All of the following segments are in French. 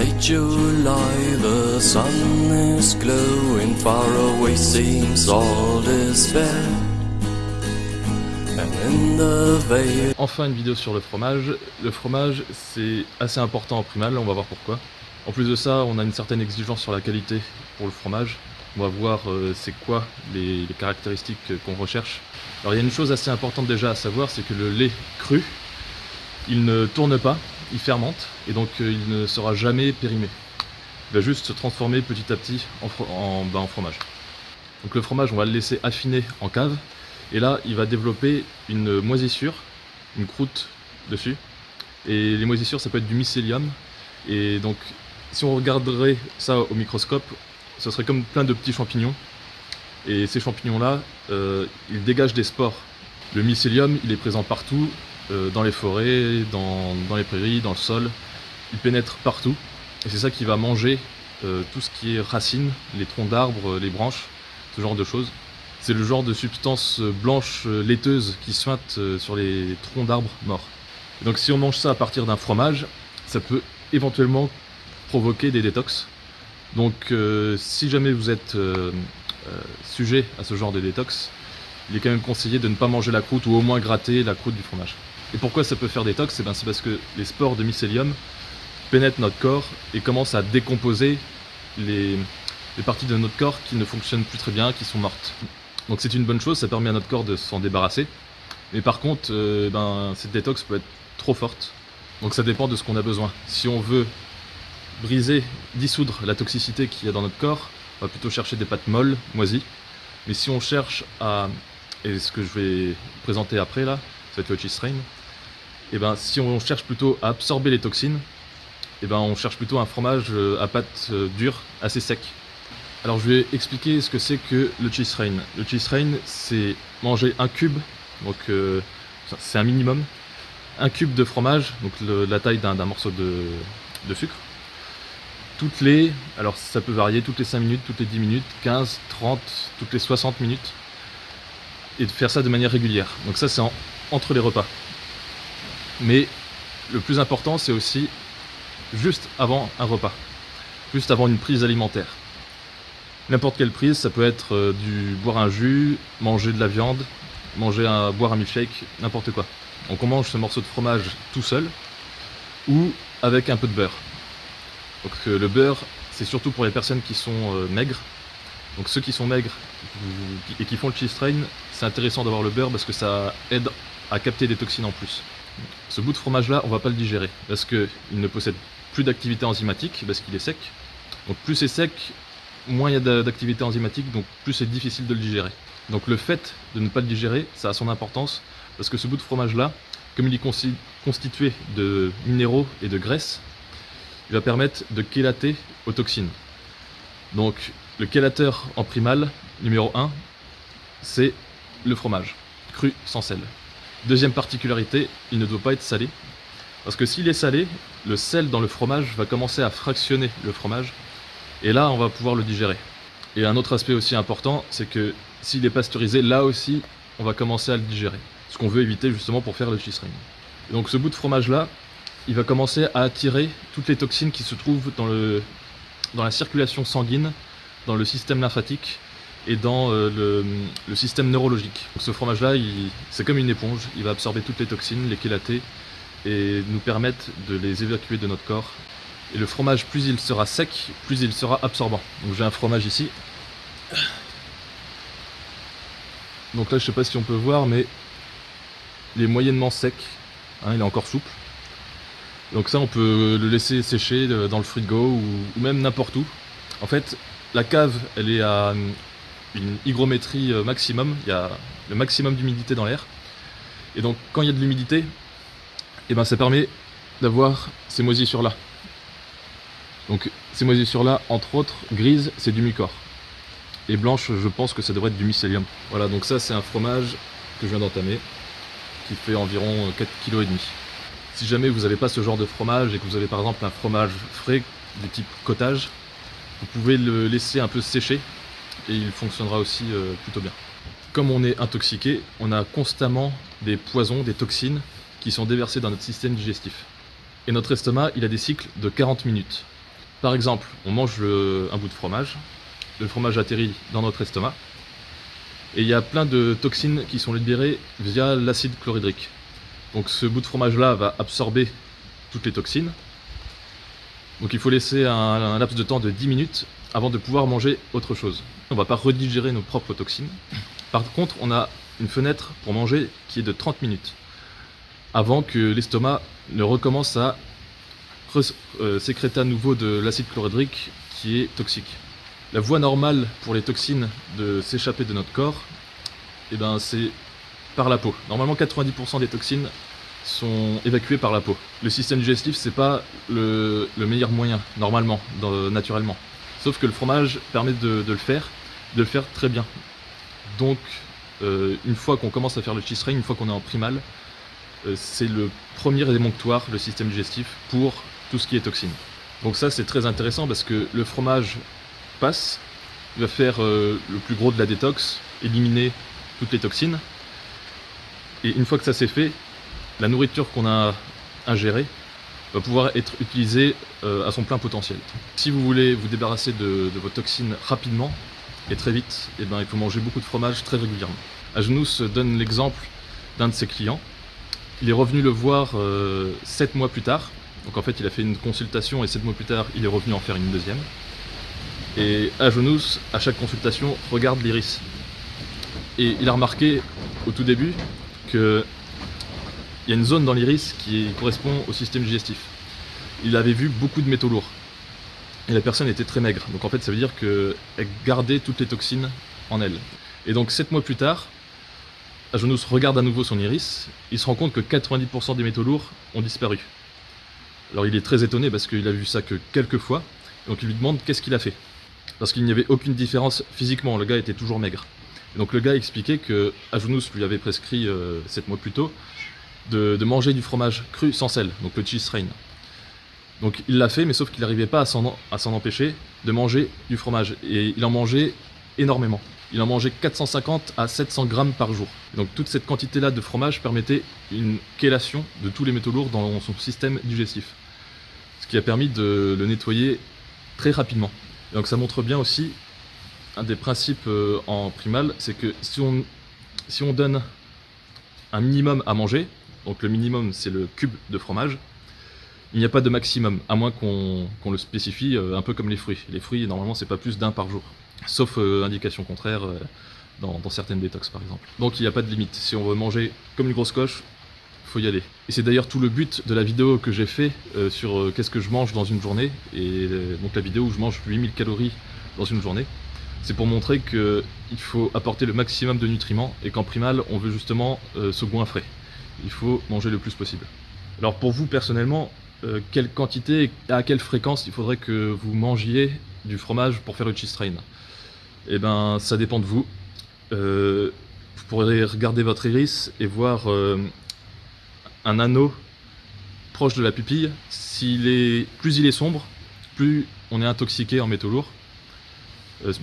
late July, the sun is glowing, far away seems all despair. And in the veil... Enfin une vidéo sur le fromage. Le fromage c'est assez important en primal, on va voir pourquoi. En plus de ça, on a une certaine exigence sur la qualité pour le fromage. On va voir c'est quoi les caractéristiques qu'on recherche. Alors il y a une chose assez importante déjà à savoir, c'est que le lait cru, il ne tourne pas, il fermente, et donc il ne sera jamais périmé. Il va juste se transformer petit à petit en fromage. Donc le fromage, on va le laisser affiner en cave, et là il va développer une moisissure, une croûte dessus. Et les moisissures, ça peut être du mycélium, et donc si on regarderait ça au microscope, ce serait comme plein de petits champignons. Et ces champignons-là, ils dégagent des spores. Le mycélium, il est présent partout, dans les forêts, dans les prairies, dans le sol. Il pénètre partout. Et c'est ça qui va manger tout ce qui est racines, les troncs d'arbres, les branches, ce genre de choses. C'est le genre de substance blanche laiteuse qui suinte sur les troncs d'arbres morts. Et donc si on mange ça à partir d'un fromage, ça peut éventuellement provoquer des détox. Donc si jamais vous êtes sujet à ce genre de détox, il est quand même conseillé de ne pas manger la croûte ou au moins gratter la croûte du fromage. Et pourquoi ça peut faire détox? C'est parce que les spores de mycélium pénètrent notre corps et commencent à décomposer les parties de notre corps qui ne fonctionnent plus très bien, qui sont mortes. Donc c'est une bonne chose, ça permet à notre corps de s'en débarrasser. Mais par contre, cette détox peut être trop forte. Donc ça dépend de ce qu'on a besoin. Si on veut briser, dissoudre la toxicité qu'il y a dans notre corps, on va plutôt chercher des pâtes molles, moisies. Mais si on cherche à, et ce que je vais présenter après là, ça va être le cheese strain, et si on cherche plutôt à absorber les toxines, on cherche plutôt un fromage à pâte dure, assez sec. Alors je vais expliquer ce que c'est que le cheese strain. Le cheese strain, c'est manger un cube, donc c'est un minimum, un cube de fromage, donc la taille d'un morceau de sucre. Alors ça peut varier toutes les 5 minutes, toutes les 10 minutes, 15, 30, toutes les 60 minutes. Et de faire ça de manière régulière. Donc ça c'est entre les repas. Mais le plus important c'est aussi juste avant un repas. Juste avant une prise alimentaire. N'importe quelle prise, ça peut être boire un jus, manger de la viande, boire un milkshake, n'importe quoi. Donc on mange ce morceau de fromage tout seul ou avec un peu de beurre. Donc le beurre, c'est surtout pour les personnes qui sont maigres. Donc ceux qui sont maigres et qui font le cheese strain, c'est intéressant d'avoir le beurre parce que ça aide à capter des toxines en plus. Ce bout de fromage là, on va pas le digérer parce qu'il ne possède plus d'activité enzymatique parce qu'il est sec. Donc plus c'est sec, moins il y a d'activité enzymatique, donc plus c'est difficile de le digérer. Donc le fait de ne pas le digérer, ça a son importance parce que ce bout de fromage là, comme il est constitué de minéraux et de graisse, il va permettre de chélater aux toxines. Donc le chélateur en primal, numéro 1, c'est le fromage, cru sans sel. Deuxième particularité, il ne doit pas être salé. Parce que s'il est salé, le sel dans le fromage va commencer à fractionner le fromage. Et là, on va pouvoir le digérer. Et un autre aspect aussi important, c'est que s'il est pasteurisé, là aussi, on va commencer à le digérer. Ce qu'on veut éviter justement pour faire le cheese strain. Donc ce bout de fromage là, il va commencer à attirer toutes les toxines qui se trouvent dans la circulation sanguine, dans le système lymphatique et dans le système neurologique. Donc ce fromage là, c'est comme une éponge, il va absorber toutes les toxines, les chélater et nous permettre de les évacuer de notre corps. Et le fromage, plus il sera sec, plus il sera absorbant. Donc j'ai un fromage ici. Donc là je sais pas si on peut voir, mais il est moyennement sec, hein, il est encore souple. Donc ça on peut le laisser sécher dans le frigo ou même n'importe où. En fait la cave elle est à une hygrométrie maximum, il y a le maximum d'humidité dans l'air. Et donc quand il y a de l'humidité, ça permet d'avoir ces moisissures là. Donc ces moisissures là, entre autres grises, c'est du mucor. Et blanche, je pense que ça devrait être du mycélium. Voilà, donc ça c'est un fromage que je viens d'entamer, qui fait environ 4,5 kg. Si jamais vous n'avez pas ce genre de fromage et que vous avez par exemple un fromage frais du type cottage, vous pouvez le laisser un peu sécher et il fonctionnera aussi plutôt bien. Comme on est intoxiqué, on a constamment des poisons, des toxines qui sont déversées dans notre système digestif. Et notre estomac, il a des cycles de 40 minutes. Par exemple, on mange un bout de fromage, le fromage atterrit dans notre estomac, et il y a plein de toxines qui sont libérées via l'acide chlorhydrique. Donc ce bout de fromage-là va absorber toutes les toxines. Donc il faut laisser un laps de temps de 10 minutes avant de pouvoir manger autre chose. On ne va pas redigérer nos propres toxines. Par contre, on a une fenêtre pour manger qui est de 30 minutes, avant que l'estomac ne recommence à sécréter à nouveau de l'acide chlorhydrique qui est toxique. La voie normale pour les toxines de s'échapper de notre corps, c'est par la peau. Normalement 90% des toxines sont évacuées par la peau. Le système digestif, c'est pas le meilleur moyen, normalement, naturellement. Sauf que le fromage permet de le faire très bien. Donc une fois qu'on commence à faire le cheese train, une fois qu'on est en primal, c'est le premier émonctoire, le système digestif, pour tout ce qui est toxine. Donc ça c'est très intéressant parce que le fromage passe, il va faire le plus gros de la détox, éliminer toutes les toxines, et une fois que ça c'est fait, la nourriture qu'on a ingérée va pouvoir être utilisée à son plein potentiel. Si vous voulez vous débarrasser de vos toxines rapidement et très vite, il faut manger beaucoup de fromage très régulièrement. Agenous donne l'exemple d'un de ses clients. Il est revenu le voir 7 mois plus tard. Donc en fait il a fait une consultation et 7 mois plus tard il est revenu en faire une deuxième. Et Agenous, à chaque consultation, regarde l'iris. Et il a remarqué au tout début qu'il y a une zone dans l'iris qui correspond au système digestif. Il avait vu beaucoup de métaux lourds. Et la personne était très maigre. Donc en fait ça veut dire qu'elle gardait toutes les toxines en elle. Et donc 7 mois plus tard, Agenous regarde à nouveau son iris, il se rend compte que 90% des métaux lourds ont disparu. Alors il est très étonné parce qu'il a vu ça que quelques fois, donc il lui demande qu'est-ce qu'il a fait. Parce qu'il n'y avait aucune différence physiquement, le gars était toujours maigre. Et donc le gars expliquait que Agenous lui avait prescrit 7 mois plus tôt de manger du fromage cru sans sel, donc le cheese train. Donc il l'a fait, mais sauf qu'il n'arrivait pas à s'en empêcher de manger du fromage. Et il en mangeait énormément. Il en mangeait 450 à 700 grammes par jour. Donc toute cette quantité-là de fromage permettait une chélation de tous les métaux lourds dans son système digestif. Ce qui a permis de le nettoyer très rapidement. Et donc ça montre bien aussi, un des principes en primal, c'est que si on donne un minimum à manger, donc le minimum c'est le cube de fromage, il n'y a pas de maximum, à moins qu'on le spécifie un peu comme les fruits. Les fruits, normalement, c'est pas plus d'un par jour. Sauf indication contraire dans certaines détox, par exemple. Donc il n'y a pas de limite. Si on veut manger comme une grosse coche, faut y aller. Et c'est d'ailleurs tout le but de la vidéo que j'ai fait sur qu'est-ce que je mange dans une journée. Et donc la vidéo où je mange 8000 calories dans une journée. C'est pour montrer qu'il faut apporter le maximum de nutriments et qu'en primal, on veut justement se goinfrer. Il faut manger le plus possible. Alors pour vous, personnellement, quelle quantité et à quelle fréquence il faudrait que vous mangiez du fromage pour faire le cheese train? Eh ben, ça dépend de vous. Vous pourrez regarder votre iris et voir un anneau proche de la pupille. Plus il est sombre, plus on est intoxiqué en métaux lourds,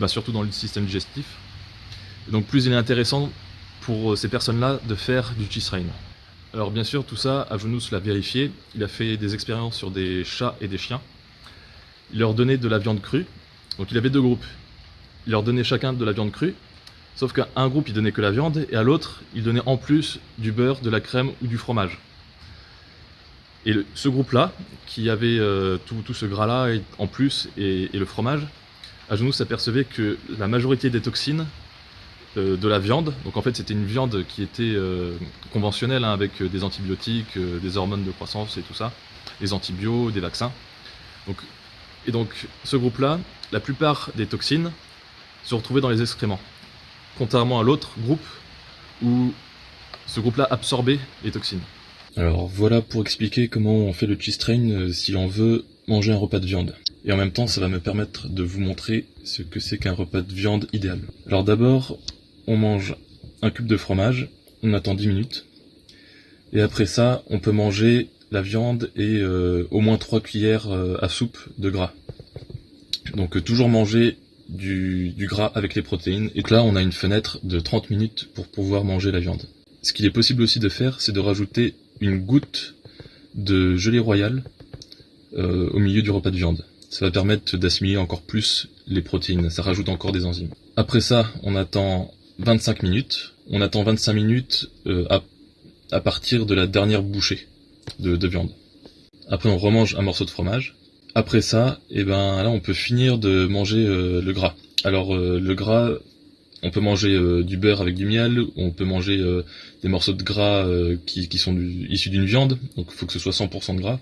surtout dans le système digestif. Donc plus il est intéressant pour ces personnes-là de faire du cheese train. Alors bien sûr, tout ça, Agenous l'a vérifié. Il a fait des expériences sur des chats et des chiens. Il leur donnait de la viande crue. Donc il avait 2 groupes. Il leur donnait chacun de la viande crue. Sauf qu'à un groupe, il donnait que la viande, et à l'autre, il donnait en plus du beurre, de la crème ou du fromage. Et ce groupe-là, qui avait tout ce gras-là en plus, et le fromage, Agenous s'apercevait que la majorité des toxines de la viande, donc en fait c'était une viande qui était conventionnelle, avec des antibiotiques, des hormones de croissance et tout ça, des antibiotiques, des vaccins. Donc ce groupe-là, la plupart des toxines se retrouvaient dans les excréments, contrairement à l'autre groupe où ce groupe-là absorbait les toxines. Alors voilà pour expliquer comment on fait le cheese train si l'on veut manger un repas de viande. Et en même temps, ça va me permettre de vous montrer ce que c'est qu'un repas de viande idéal. Alors d'abord, on mange un cube de fromage, on attend 10 minutes, et après ça, on peut manger la viande et au moins 3 cuillères à soupe de gras. Donc toujours manger du gras avec les protéines, et là on a une fenêtre de 30 minutes pour pouvoir manger la viande. Ce qu'il est possible aussi de faire, c'est de rajouter une goutte de gelée royale au milieu du repas de viande. Ça va permettre d'assimiler encore plus les protéines, ça rajoute encore des enzymes. Après ça, on attend 25 minutes. On attend 25 minutes à partir de la dernière bouchée de viande. Après, on remange un morceau de fromage. Après ça, là, on peut finir de manger le gras. Alors, le gras, on peut manger du beurre avec du miel, ou on peut manger des morceaux de gras qui sont issus d'une viande, donc il faut que ce soit 100% de gras.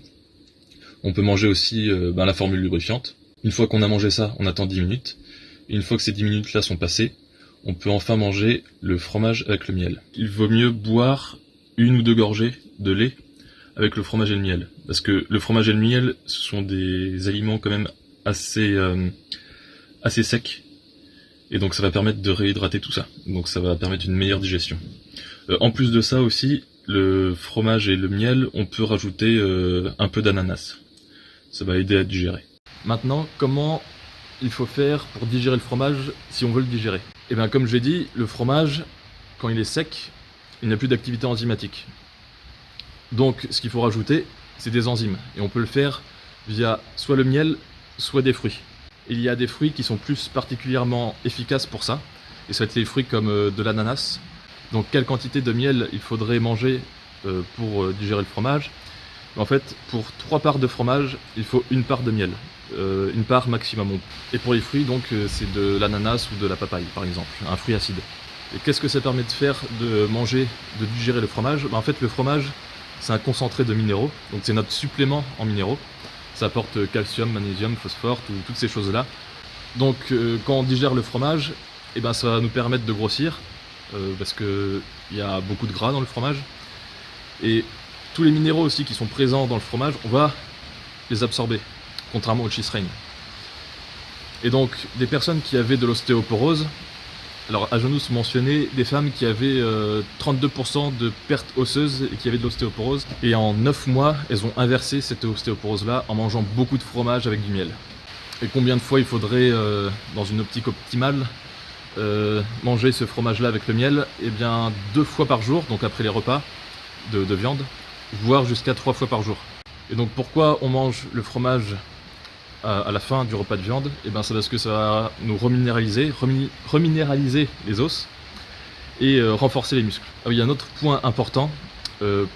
On peut manger aussi la formule lubrifiante. Une fois qu'on a mangé ça, on attend 10 minutes. Et une fois que ces 10 minutes-là sont passées, on peut enfin manger le fromage avec le miel. Il vaut mieux boire 1 ou 2 gorgées de lait avec le fromage et le miel. Parce que le fromage et le miel, ce sont des aliments quand même assez secs. Et donc ça va permettre de réhydrater tout ça. Donc ça va permettre une meilleure digestion. En plus de ça aussi, le fromage et le miel, on peut rajouter un peu d'ananas. Ça va aider à digérer. Maintenant, comment il faut faire pour digérer le fromage si on veut le digérer? Et bien comme je l'ai dit, le fromage, quand il est sec, il n'a plus d'activité enzymatique. Donc ce qu'il faut rajouter, c'est des enzymes. Et on peut le faire via soit le miel, soit des fruits. Il y a des fruits qui sont plus particulièrement efficaces pour ça. Et ça va être les fruits comme de l'ananas. Donc quelle quantité de miel il faudrait manger pour digérer le fromage? En fait, pour 3 parts de fromage, il faut 1 part de miel. 1 part maximum. Et pour les fruits, donc c'est de l'ananas ou de la papaye, par exemple, un fruit acide. Et qu'est-ce que ça permet de faire, de manger, de digérer le fromage? En fait, le fromage, c'est un concentré de minéraux, donc c'est notre supplément en minéraux. Ça apporte calcium, magnésium, phosphore, toutes ces choses-là. Donc quand on digère le fromage, ça va nous permettre de grossir, parce qu'il y a beaucoup de gras dans le fromage. Et tous les minéraux aussi qui sont présents dans le fromage, on va les absorber, contrairement au cheese rain. Et donc, des personnes qui avaient de l'ostéoporose, alors Agenous mentionnait des femmes qui avaient 32% de perte osseuse et qui avaient de l'ostéoporose. Et en 9 mois, elles ont inversé cette ostéoporose-là en mangeant beaucoup de fromage avec du miel. Et combien de fois il faudrait, dans une optique optimale, manger ce fromage-là avec le miel? 2 fois par jour, donc après les repas de viande, voire jusqu'à 3 fois par jour. Et donc pourquoi on mange le fromage à la fin du repas de viande? C'est parce que ça va nous reminéraliser les os et renforcer les muscles. Ah oui, il y a un autre point important, le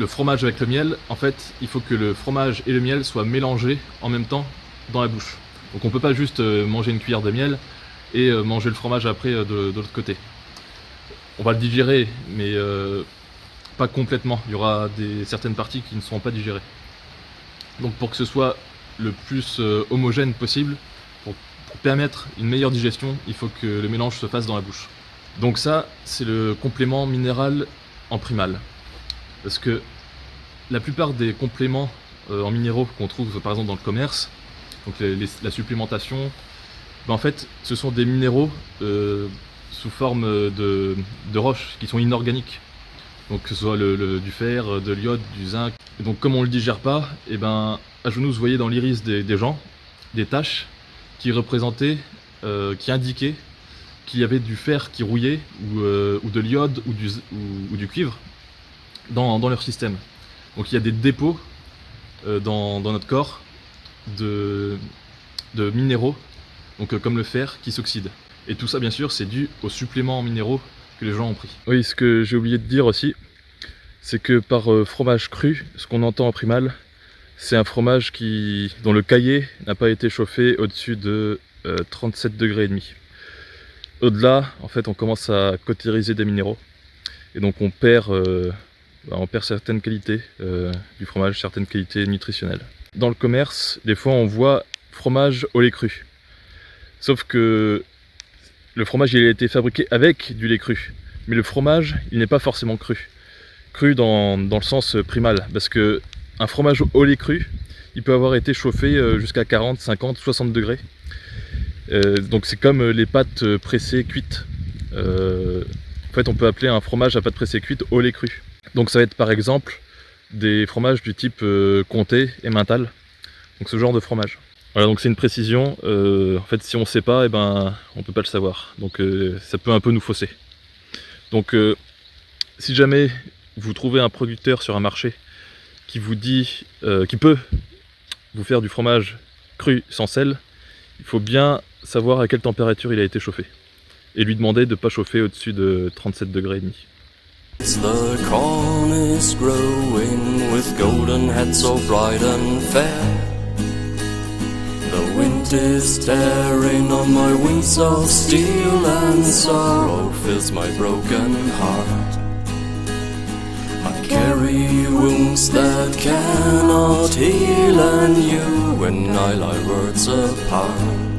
fromage avec le miel, en fait il faut que le fromage et le miel soient mélangés en même temps dans la bouche. Donc on peut pas juste manger une cuillère de miel et manger le fromage après de l'autre côté. On va le digérer, mais pas complètement, il y aura certaines parties qui ne seront pas digérées. Donc pour que ce soit le plus homogène possible, pour permettre une meilleure digestion, il faut que le mélange se fasse dans la bouche. Donc ça, c'est le complément minéral en primal. Parce que la plupart des compléments en minéraux qu'on trouve par exemple dans le commerce, donc la supplémentation, en fait ce sont des minéraux sous forme de roches qui sont inorganiques. Donc que ce soit du fer, de l'iode, du zinc. Et donc comme on ne le digère pas, Agenous voyait dans l'iris des gens des taches qui représentaient, qui indiquaient qu'il y avait du fer qui rouillait, ou de l'iode, ou du cuivre dans leur système. Donc il y a des dépôts dans notre corps de minéraux, donc comme le fer, qui s'oxydent. Et tout ça bien sûr c'est dû aux suppléments en minéraux que les gens ont pris. Oui, ce que j'ai oublié de dire aussi, c'est que par fromage cru, ce qu'on entend en primal, c'est un fromage dont le caillé n'a pas été chauffé au-dessus de 37 degrés et demi. Au-delà, en fait, on commence à cautériser des minéraux. Et donc on perd certaines qualités du fromage, certaines qualités nutritionnelles. Dans le commerce, des fois on voit fromage au lait cru. Sauf que le fromage il a été fabriqué avec du lait cru. Mais le fromage, il n'est pas forcément cru. Cru dans le sens primal. Parce que un fromage au lait cru, il peut avoir été chauffé jusqu'à 40, 50, 60 degrés. Donc c'est comme les pâtes pressées cuites. En fait, on peut appeler un fromage à pâte pressée cuite au lait cru. Donc ça va être par exemple des fromages du type comté, emmental. Donc ce genre de fromage. Voilà, donc c'est une précision. En fait, si on ne sait pas, on peut pas le savoir. Donc ça peut un peu nous fausser. Donc si jamais vous trouvez un producteur sur un marché qui vous dit, qui peut vous faire du fromage cru sans sel, il faut bien savoir à quelle température il a été chauffé. Et lui demander de ne pas chauffer au-dessus de 37 degrés et demi. The corn is growing with golden heads so bright and fair. The wind is tearing on my wings of steel, and sorrow fills my broken heart. I carry wounds that cannot heal, and you and I lie worlds apart.